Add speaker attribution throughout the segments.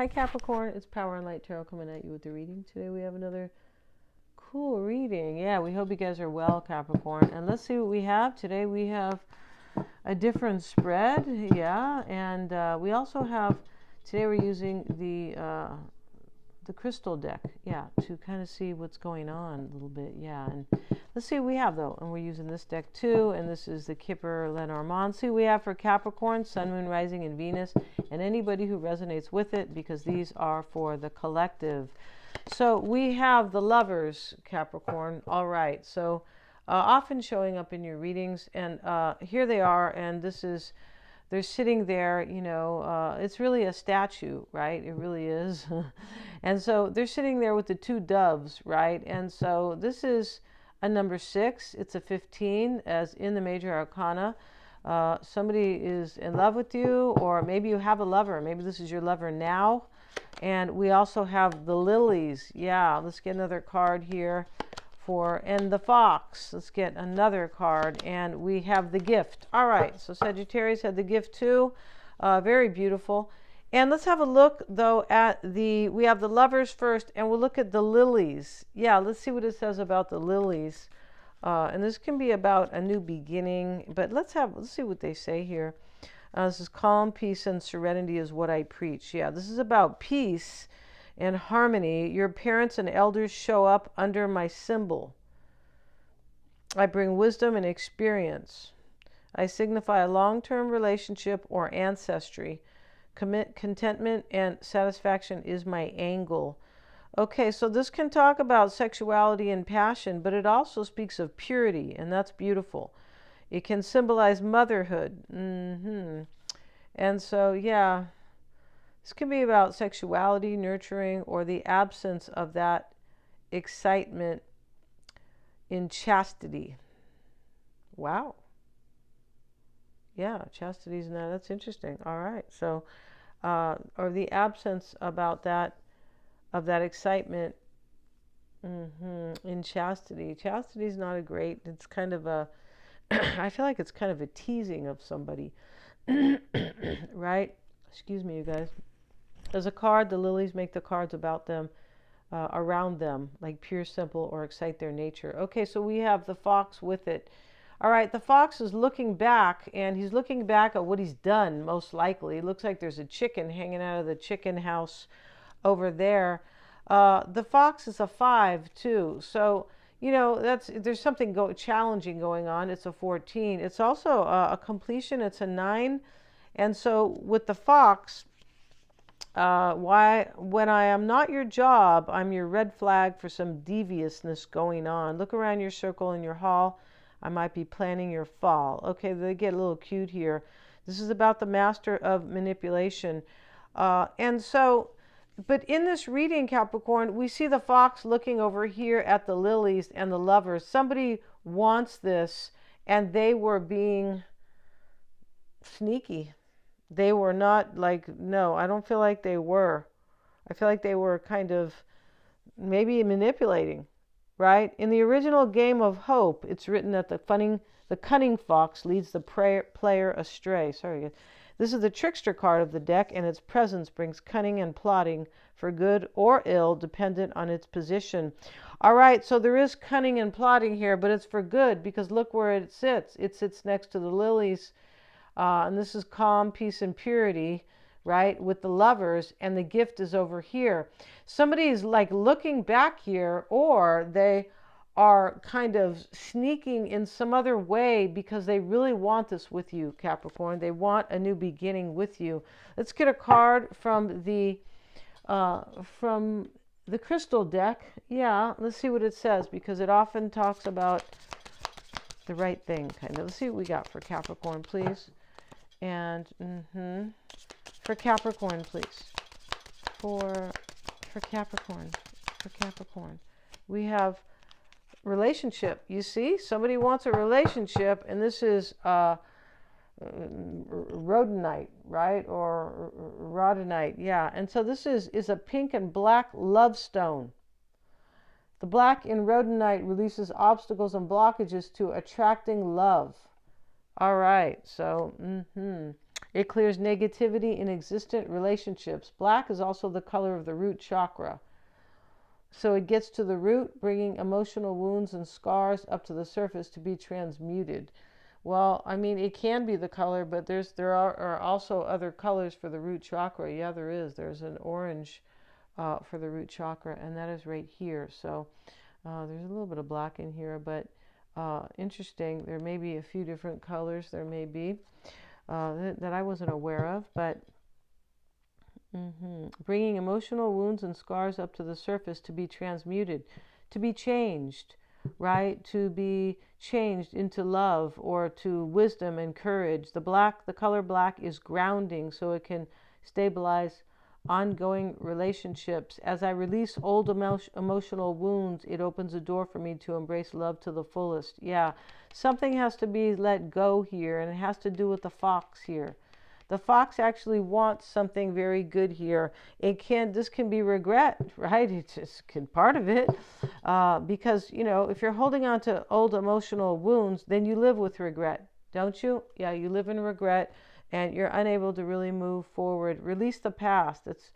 Speaker 1: Hi Capricorn, it's Power and Light Tarot coming at you with the reading. Today we have another cool reading. Yeah, we hope you guys are well, Capricorn. And let's see what we have. Today we have a different spread. Yeah, and we also have, today we're using the crystal deck, yeah, to kind of see what's going on a little bit. Yeah, and let's see what we have though. And we're using this deck too, and this is the Kipper Lenormand. See what we have for Capricorn, Sun, Moon, Rising, and Venus, and anybody who resonates with it, because these are for the collective. So we have the Lovers, Capricorn. All right, so often showing up in your readings, and here they are, and this is, they're sitting there, you know, it's really a statue, right? It really is. And so they're sitting there with the two doves, right? And so this is a number 6. It's a 15, as in the major arcana. Somebody is in love with you, or maybe you have a lover. Maybe this is your lover now. And we also have the lilies. Yeah, let's get another card here. And the fox. Let's get another card, and we have the gift. All right, so Sagittarius had the gift too. Very beautiful. And let's have a look though at we have the Lovers first, and we'll look at the lilies. Yeah, let's see what it says about the lilies. And this can be about a new beginning, but let's see what they say here. This is calm, peace, and serenity is what I preach. Yeah, this is about peace and harmony. Your parents and elders show up under my symbol. I bring wisdom and experience. I signify a long-term relationship or ancestry. Contentment and satisfaction is my angle. Okay, so this can talk about sexuality and passion, but it also speaks of purity, and that's beautiful. It can symbolize motherhood. And so, yeah, this can be about sexuality, nurturing, or the absence of that excitement in chastity. Wow. Yeah, chastity's now, that's interesting. All right. So, or the absence about that, of that excitement in chastity. Chastity is not a great, it's kind of a, I feel like it's kind of a teasing of somebody. Right? Excuse me, you guys. There's a card, the lilies make the cards about them, around them, like pure, simple, or excite their nature. Okay, so we have the fox with it. All right, the fox is looking back, and he's looking back at what he's done, most likely. It looks like there's a chicken hanging out of the chicken house over there. The fox is a 5, too. So, you know, there's something challenging going on. It's a 14. It's also a completion. It's a 9. And so with the fox, when I am not your job, I'm your red flag for some deviousness going on. Look around your circle in your hall. I might be planning your fall. Okay, they get a little cute here. This is about the master of manipulation. And so, but in this reading, Capricorn, we see the fox looking over here at the lilies and the lovers. Somebody wants this, and they were being sneaky. They were not like, no, I don't feel like they were. I feel like they were kind of maybe manipulating, right? In the original Game of Hope, it's written that the cunning fox leads the player astray. Sorry, this is the trickster card of the deck, and its presence brings cunning and plotting for good or ill, dependent on its position. All right, so there is cunning and plotting here, but it's for good, because look where it sits. It sits next to the lilies. And this is calm, peace, and purity, right, with the lovers, and the gift is over here. Somebody is like looking back here, or they are kind of sneaking in some other way because they really want this with you, Capricorn. They want a new beginning with you. Let's get a card from the crystal deck. Yeah, let's see what it says, because it often talks about the right thing, kind of. Let's see what we got for Capricorn, please. And for Capricorn, please. For Capricorn, we have relationship. You see, somebody wants a relationship, and this is rhodonite, right, or rhodonite, yeah. And so this is a pink and black love stone. The black in rhodonite releases obstacles and blockages to attracting love. All right, so It clears negativity in existent relationships. Black is also the color of the root chakra. So it gets to the root, bringing emotional wounds and scars up to the surface to be transmuted. Well, I mean, it can be the color, but there are also other colors for the root chakra. Yeah, there is. There's an orange for the root chakra, and that is right here. So there's a little bit of black in here, but interesting. There may be a few different colors. There may be that I wasn't aware of, but bringing emotional wounds and scars up to the surface to be transmuted, to be changed, right? To be changed into love or to wisdom and courage. The color black is grounding, so it can stabilize ongoing relationships. As I release old emotional wounds, it opens a door for me to embrace love to the fullest. Yeah, something has to be let go here, and it has to do with the fox here. The fox actually wants something very good here. This can be regret, right? It's just part of it. Because, if you're holding on to old emotional wounds, then you live with regret, don't you? Yeah, you live in regret and you're unable to really move forward. Release the past. It's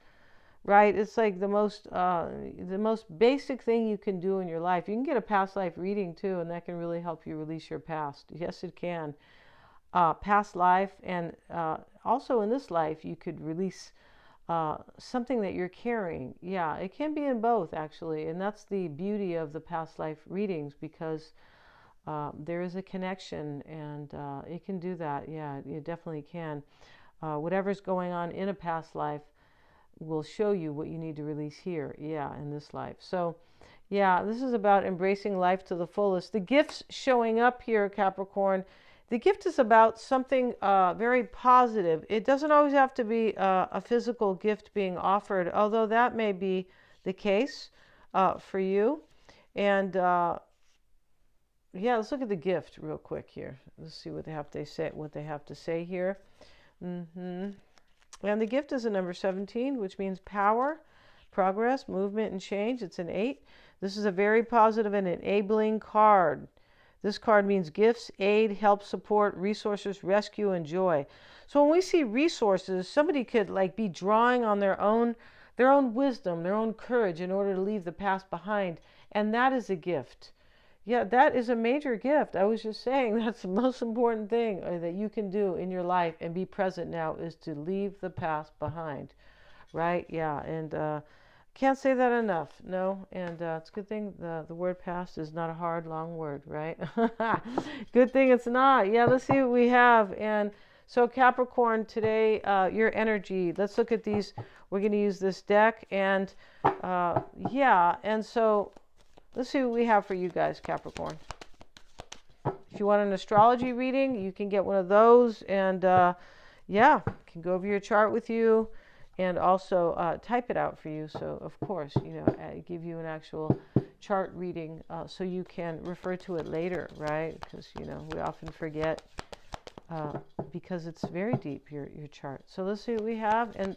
Speaker 1: right. It's like the most basic thing you can do in your life. You can get a past life reading too, and that can really help you release your past. Yes, it can. Past life, and also in this life you could release something that you're carrying. Yeah, it can be in both actually, and that's the beauty of the past life readings, because there is a connection, and it can do that. Yeah, it definitely can. Whatever's going on in a past life will show you what you need to release here, yeah, in this life. So yeah, this is about embracing life to the fullest. The gifts showing up here, Capricorn, the gift is about something very positive. It doesn't always have to be a physical gift being offered, although that may be the case for you. And yeah, let's look at the gift real quick here. Let's see what they have to say here. And the gift is a number 17, which means power, progress, movement, and change. It's an 8. This is a very positive and enabling card. This card means gifts, aid, help, support, resources, rescue, and joy. So when we see resources, somebody could be drawing on their own wisdom, their own courage in order to leave the past behind. And that is a gift. Yeah, that is a major gift. I was just saying that's the most important thing that you can do in your life and be present now, is to leave the past behind. Right? Yeah. And can't say that enough. No. And it's a good thing the word past is not a hard, long word, right? Good thing it's not. Yeah, let's see what we have. And so Capricorn, today, your energy, let's look at these. We're going to use this deck. And yeah, and so let's see what we have for you guys, Capricorn. If you want an astrology reading, you can get one of those. And yeah, can go over your chart with you. And also type it out for you. So, of course, give you an actual chart reading so you can refer to it later, right? Because, we often forget because it's very deep, your chart. So let's see what we have and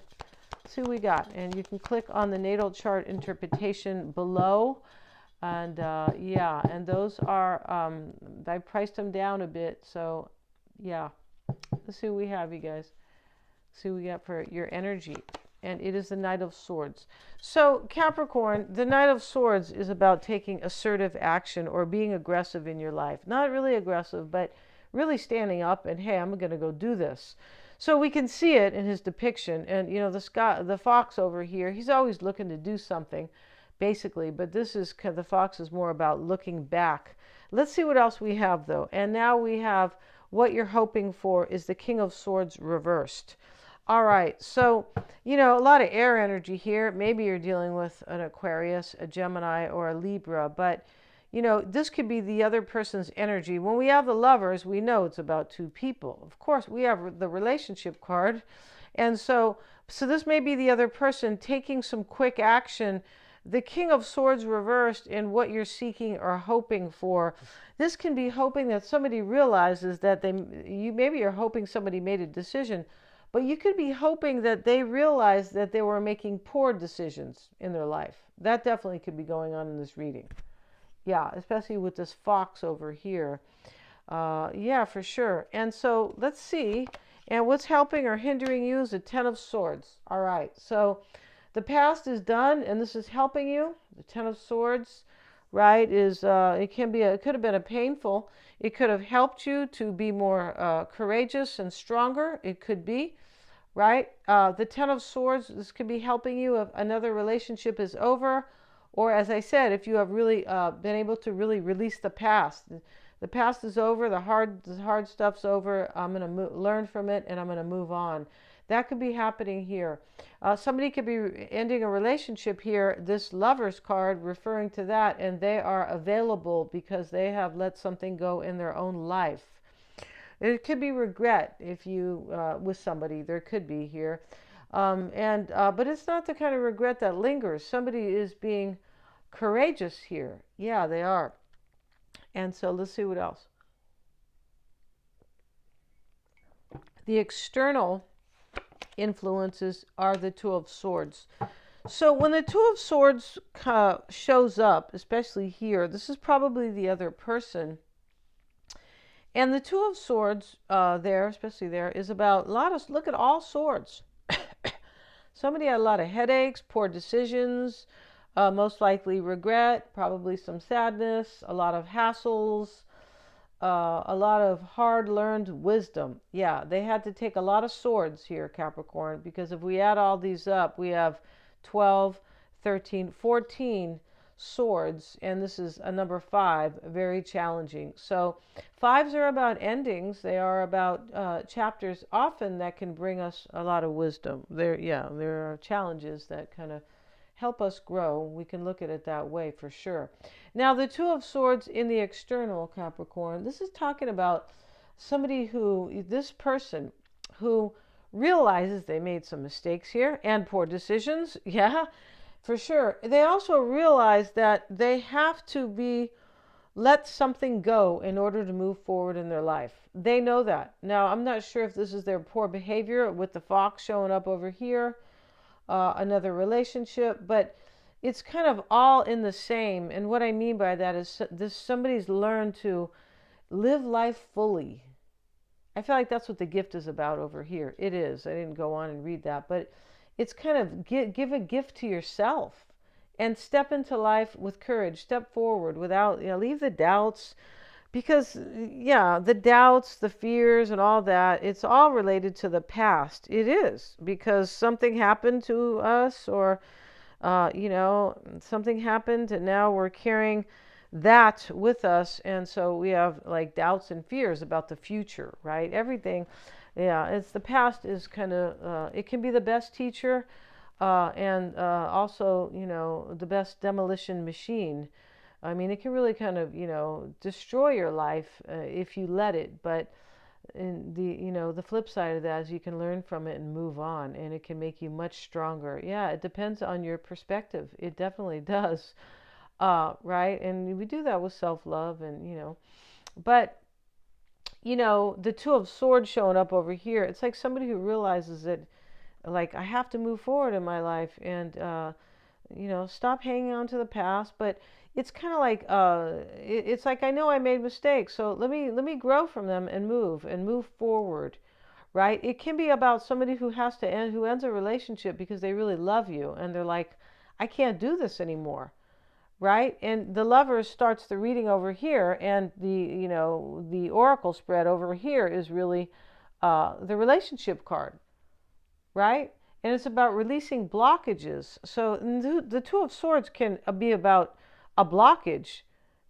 Speaker 1: see what we got. And you can click on the natal chart interpretation below. And, yeah, and those are, I priced them down a bit. So, yeah, let's see what we have, you guys. See what we got for your energy. And it is the Knight of Swords. So Capricorn, the Knight of Swords is about taking assertive action or being aggressive in your life. Not really aggressive, but really standing up and, hey, I'm going to go do this. So we can see it in his depiction. And, the fox over here, he's always looking to do something, basically. But the fox is more about looking back. Let's see what else we have, though. And now we have what you're hoping for is the King of Swords reversed. All right, so, a lot of air energy here. Maybe you're dealing with an Aquarius, a Gemini, or a Libra, but, this could be the other person's energy. When we have the Lovers, we know it's about two people. Of course, we have the relationship card, and so this may be the other person taking some quick action. The King of Swords reversed in what you're seeking or hoping for. This can be hoping that somebody realizes that maybe you're hoping somebody made a decision, but you could be hoping that they realized that they were making poor decisions in their life. That definitely could be going on in this reading. Yeah, especially with this fox over here. Yeah, for sure. And so let's see. And what's helping or hindering you is the Ten of Swords. All right, so the past is done, and this is helping you. The Ten of Swords, right, is it could have been a painful. It could have helped you to be more courageous and stronger. It could be, right? The Ten of Swords, this could be helping you if another relationship is over, or as I said, if you have really been able to really release the past. The past is over. The hard stuff's over. I'm going to learn from it, and I'm going to move on. That could be happening here. Somebody could be ending a relationship here. This Lover's card referring to that, and they are available because they have let something go in their own life. It could be regret if you with somebody. There could be here, but it's not the kind of regret that lingers. Somebody is being courageous here. Yeah, they are. And so let's see what else. The external influences are the Two of Swords. So when the Two of Swords shows up, especially here, this is probably the other person. And the Two of Swords there, especially there, is about look at all swords. Somebody had a lot of headaches, poor decisions, most likely regret, probably some sadness, a lot of hassles, a lot of hard-learned wisdom. Yeah, they had to take a lot of swords here, Capricorn, because if we add all these up, we have 12, 13, 14 swords, and this is a number 5, very challenging. So 5s are about endings. They are about chapters often that can bring us a lot of wisdom. There are challenges that kind of help us grow. We can look at it that way for sure. Now, the Two of Swords in the external, Capricorn, this is talking about this person who realizes they made some mistakes here and poor decisions. Yeah, for sure. They also realize that they have to let something go in order to move forward in their life. They know that. Now, I'm not sure if this is their poor behavior with the fox showing up over here, another relationship, but it's kind of all in the same. And what I mean by that is somebody's learned to live life fully. I feel like that's what the gift is about over here. It is. I didn't go on and read that, but it's kind of give a gift to yourself and step into life with courage. Step forward without, leave the doubts. Because, the doubts, the fears, and all that, it's all related to the past. It is, because something happened to us, or, something happened, and now we're carrying that with us. And so we have, like, doubts and fears about the future, right? Everything, it's the past is kind of, it can be the best teacher, and also, the best demolition machine. I mean, it can really kind of, destroy your life if you let it. But the flip side of that is you can learn from it and move on, and it can make you much stronger. Yeah, it depends on your perspective. It definitely does, right? And we do that with self-love, and but the Two of Swords showing up over here. It's like somebody who realizes that, like, I have to move forward in my life, and stop hanging on to the past. But it's kind of like it's like, I know I made mistakes, so let me grow from them and move forward, right? It can be about somebody who ends a relationship because they really love you, and they're like, I can't do this anymore, right? And the Lover starts the reading over here, and the oracle spread over here is really the relationship card, right? And it's about releasing blockages. So the Two of Swords can be about a blockage,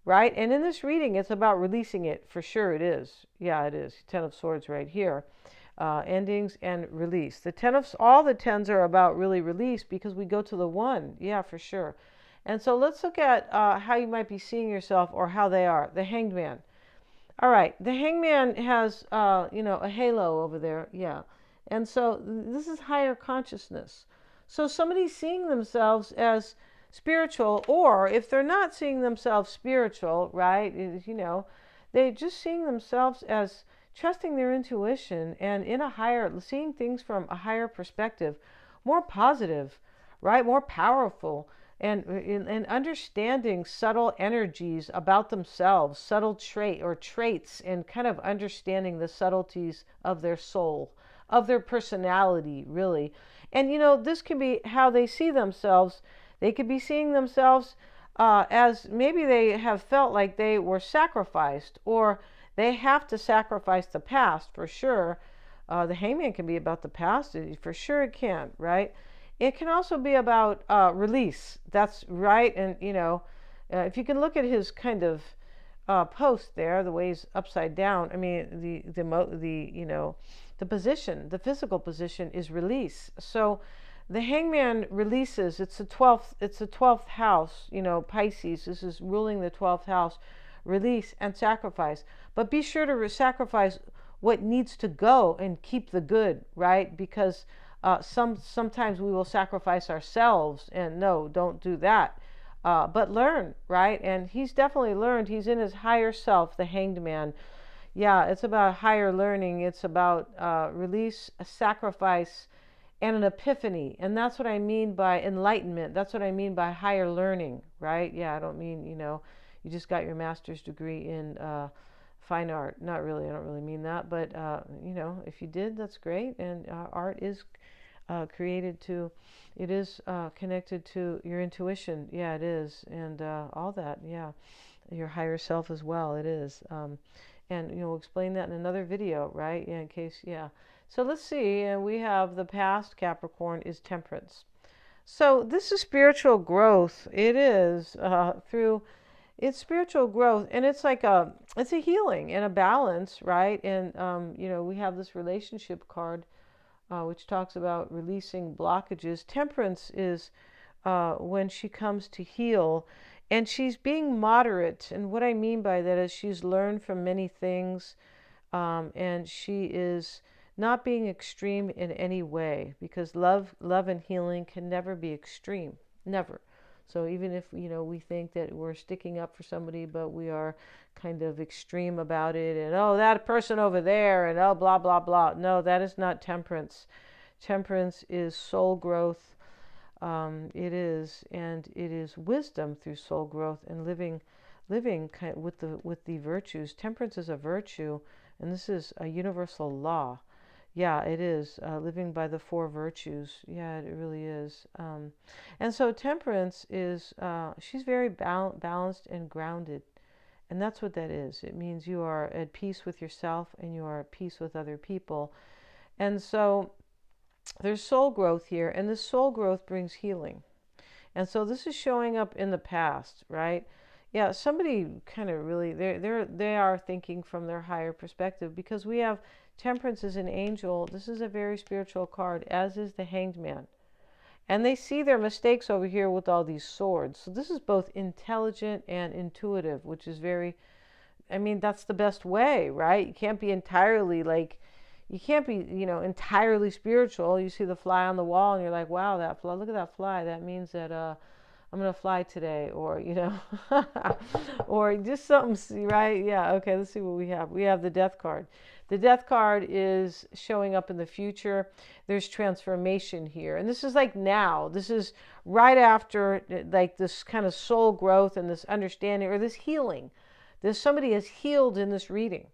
Speaker 1: right? And in this reading, it's about releasing it. For sure it is. Yeah, it is. Ten of Swords right here. Endings and release. All the tens are about really release, because we go to the one. Yeah, for sure. And so let's look at how you might be seeing yourself, or how they are. The Hanged Man. All right. The Hanged Man has, a halo over there. Yeah. And so this is higher consciousness. So somebody's seeing themselves as spiritual, or if they're not seeing themselves spiritual, right, they're just seeing themselves as trusting their intuition, and seeing things from a higher perspective, more positive, right, more powerful, and understanding subtle energies about themselves, subtle traits, and kind of understanding the subtleties of their soul. of their personality, really. And this can be how they see themselves. They could be seeing themselves as maybe they have felt like they were sacrificed, or they have to sacrifice the past for sure. The hangman can be about the past, for sure it can, right? It can also be about release. That's right. And if you can look at his kind of post there, the way he's upside down. I mean, the position, the physical position is release. So the hangman releases. It's the 12th. It's the 12th house. Pisces. This is ruling the 12th house. Release and sacrifice. But be sure to sacrifice what needs to go and keep the good, right? Because sometimes we will sacrifice ourselves, and no, don't do that. But learn, right? And he's definitely learned. He's in his higher self, the hanged man. Yeah, it's about higher learning. It's about release, a sacrifice, and an epiphany. And that's what I mean by enlightenment. That's what I mean by higher learning, right? Yeah, I don't mean, you just got your master's degree in fine art. Not really. I don't really mean that. But, if you did, that's great. And art is created to, it is connected to your intuition. Yeah, it is. And all that. Yeah. Your higher self as well. It is. And, we'll explain that in another video, right? Yeah, in case, yeah. So let's see. And we have the past Capricorn is temperance. So this is spiritual growth. It is through it's spiritual growth, and it's like it's a healing and a balance, right? And we have this relationship card, which talks about releasing blockages. Temperance is when she comes to heal, and she's being moderate. And what I mean by that is she's learned from many things, and she is not being extreme in any way, because love and healing can never be extreme, never. So even if, we think that we're sticking up for somebody, but we are kind of extreme about it, and, oh, that person over there, and, oh, blah, blah, blah. No, that is not temperance. Temperance is soul growth. It is, and it is wisdom through soul growth and living kind of with the virtues. Temperance is a virtue, and this is a universal law. Yeah, it is. Living by the four virtues. Yeah, it really is. And so temperance is, she's very balanced and grounded. And that's what that is. It means you are at peace with yourself and you are at peace with other people. And so there's soul growth here. And this soul growth brings healing. And so this is showing up in the past, right? Yeah, somebody kind of really, they are thinking from their higher perspective, because we have Temperance is an angel. This is a very spiritual card, as is the Hanged Man. And they see their mistakes over here with all these swords. So this is both intelligent and intuitive, which is that's the best way, right? You can't be entirely entirely spiritual. You see the fly on the wall and you're like, wow, that fly, look at that fly. That means that I'm going to fly today, or, or just something, right? Yeah, okay, let's see what we have. We have the Death card. The Death card is showing up in the future. There's transformation here. And this is like now. This is right after like this kind of soul growth and this understanding or this healing. Somebody has healed in this reading.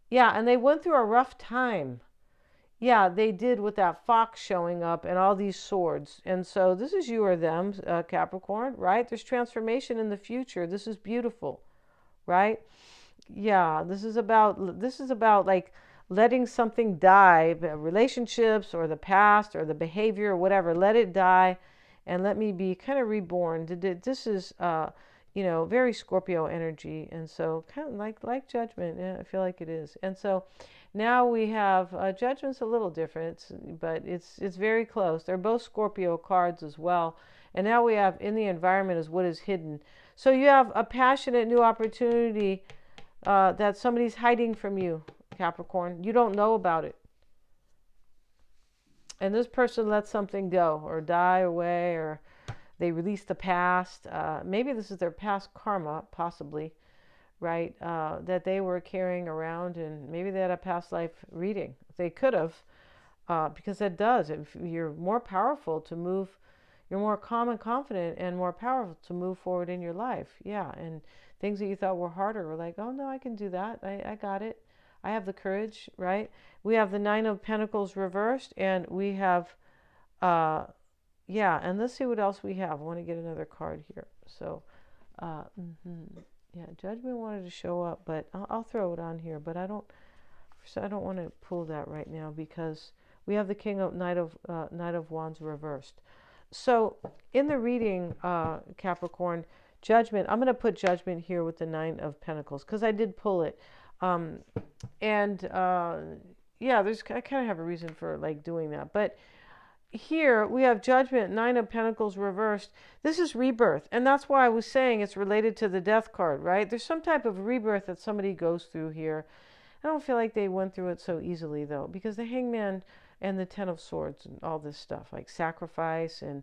Speaker 1: Yeah, and they went through a rough time. Yeah, they did, with that fox showing up and all these swords. And so this is you or them, Capricorn, right? There's transformation in the future. This is beautiful, right? Yeah, this is about like letting something die, relationships or the past or the behavior or whatever. Let it die and let me be kind of reborn. This is very Scorpio energy, and so kind of like Judgment. Yeah, I feel like it is. And so now we have Judgment's a little different, but it's very close. They're both Scorpio cards as well. And now we have in the environment is what is hidden. So you have a passionate new opportunity that somebody's hiding from you, Capricorn. You don't know about it. And this person lets something go or die away, or they release the past. Maybe this is their past karma, possibly, right? That they were carrying around, and maybe they had a past life reading. They could have, because that does. If you're more powerful to move, you're more calm and confident and more powerful to move forward in your life. Yeah, and things that you thought were harder were like, oh no, I can do that. I got it. I have the courage, right? We have the Nine of Pentacles reversed, and we have, yeah, and let's see what else we have. I want to get another card here. So, yeah, Judgment wanted to show up, but I'll throw it on here. But I don't want to pull that right now because we have the King of Knight of Wands reversed. So in the reading, Capricorn, Judgment, I'm going to put Judgment here with the Nine of Pentacles because I did pull it. Yeah, I kind of have a reason for like doing that. But here we have Judgment, Nine of Pentacles reversed. This is rebirth. And that's why I was saying it's related to the Death card, right? There's some type of rebirth that somebody goes through here. I don't feel like they went through it so easily, though, because the Hangman and the Ten of Swords and all this stuff, like sacrifice, and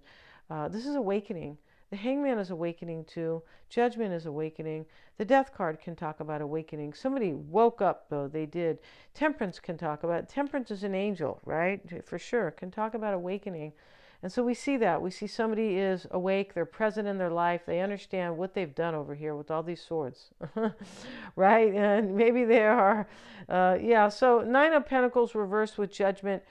Speaker 1: this is awakening. The Hangman is awakening, too. Judgment is awakening. The Death card can talk about awakening. Somebody woke up, though. They did. Temperance can talk about it. Temperance is an angel, right? For sure. Can talk about awakening. And so we see that. We see somebody is awake. They're present in their life. They understand what they've done over here with all these swords, right? And maybe they are, yeah. So Nine of Pentacles reversed with Judgment.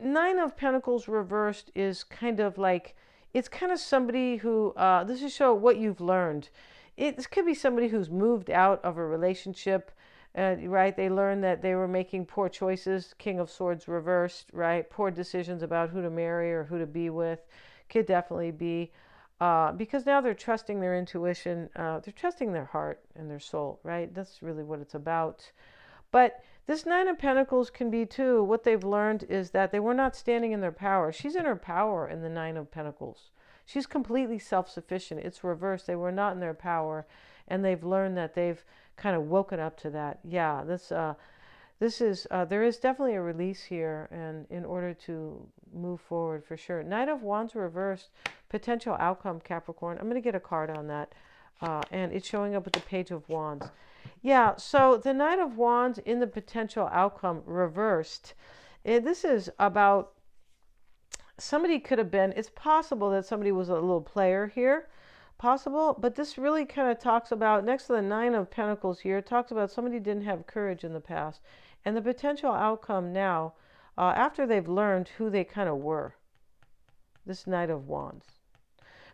Speaker 1: Nine of Pentacles reversed is kind of like, it's kind of somebody who, this is show what you've learned. This could be somebody who's moved out of a relationship, right? They learned that they were making poor choices. King of Swords reversed, right? Poor decisions about who to marry or who to be with. Could definitely be. Because now they're trusting their intuition. They're trusting their heart and their soul, right? That's really what it's about. But this Nine of Pentacles can be, too, what they've learned is that they were not standing in their power. She's in her power in the Nine of Pentacles. She's completely self-sufficient. It's reversed. They were not in their power. And they've learned that they've kind of woken up to that. Yeah, there is definitely a release here, and in order to move forward for sure. Knight of Wands reversed, potential outcome, Capricorn. I'm going to get a card on that, and it's showing up with the Page of Wands. Yeah, so the Knight of Wands in the potential outcome reversed. This is about somebody could have been, it's possible that somebody was a little player here. Possible, but this really kind of talks about, next to the Nine of Pentacles here, it talks about somebody didn't have courage in the past. And the potential outcome now, after they've learned who they kind of were. This Knight of Wands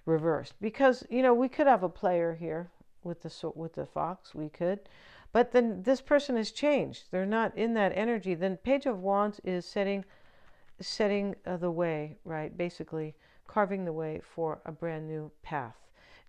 Speaker 1: reversed. Because, you know, we could have a player here with the fox, we could. But then this person has changed. They're not in that energy. Then Page of Wands is setting the way, right? Basically carving the way for a brand new path.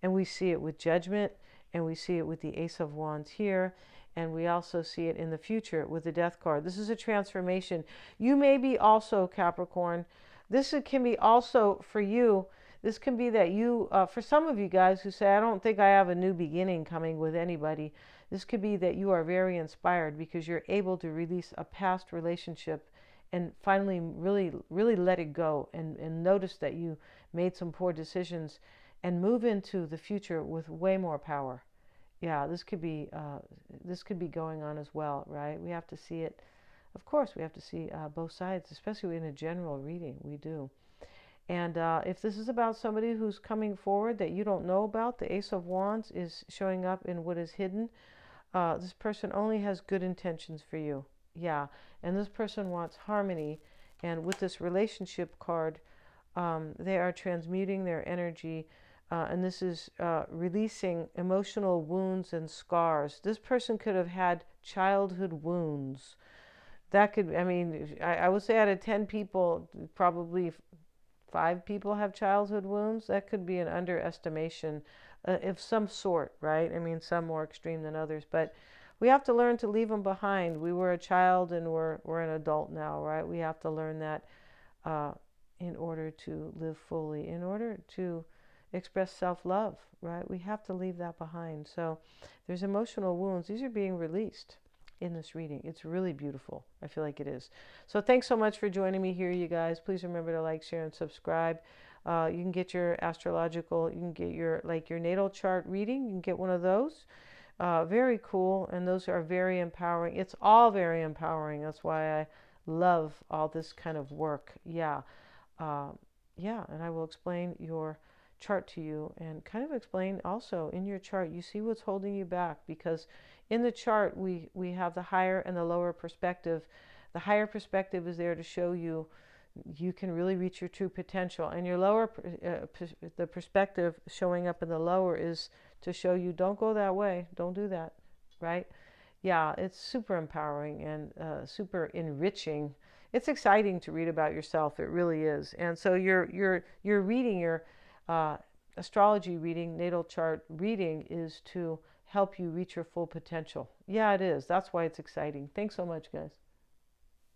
Speaker 1: And we see it with Judgment, and we see it with the Ace of Wands here, and we also see it in the future with the Death card. This is a transformation. You may be also, Capricorn, this can be also for you, this can be that you, for some of you guys who say, I don't think I have a new beginning coming with anybody, this could be that you are very inspired because you're able to release a past relationship and finally really, really let it go and notice that you made some poor decisions and move into the future with way more power. Yeah, this could be going on as well, right? We have to see it. Of course, we have to see both sides, especially in a general reading. We do. And if this is about somebody who's coming forward that you don't know about, the Ace of Wands is showing up in what is hidden. This person only has good intentions for you. Yeah, and this person wants harmony. And with this relationship card, they are transmuting their energy. And this is releasing emotional wounds and scars. This person could have had childhood wounds. That could, I mean, I would say out of 10 people, probably 5 people have childhood wounds. That could be an underestimation of some sort, right? I mean, some more extreme than others. But we have to learn to leave them behind. We were a child and we're an adult now, right? We have to learn that in order to live fully, in order to express self-love, right? We have to leave that behind. So there's emotional wounds. These are being released in this reading. It's really beautiful. I feel like it is. So thanks so much for joining me here, you guys. Please remember to like, share, and subscribe. You can get your astrological, you can get your natal chart reading. You can get one of those. Very cool. And those are very empowering. It's all very empowering. That's why I love all this kind of work. Yeah. Yeah. And I will explain your chart to you and kind of explain also in your chart, you see what's holding you back, because in the chart we have the higher and the lower perspective. The higher perspective is there to show you you can really reach your true potential, and your lower the perspective showing up in the lower is to show you don't go that way, don't do that, right? Yeah, it's super empowering and super enriching. It's exciting to read about yourself. It really is. And so you're reading your astrology reading, natal chart reading, is to help you reach your full potential. Yeah, it is. That's why it's exciting. Thanks so much, guys.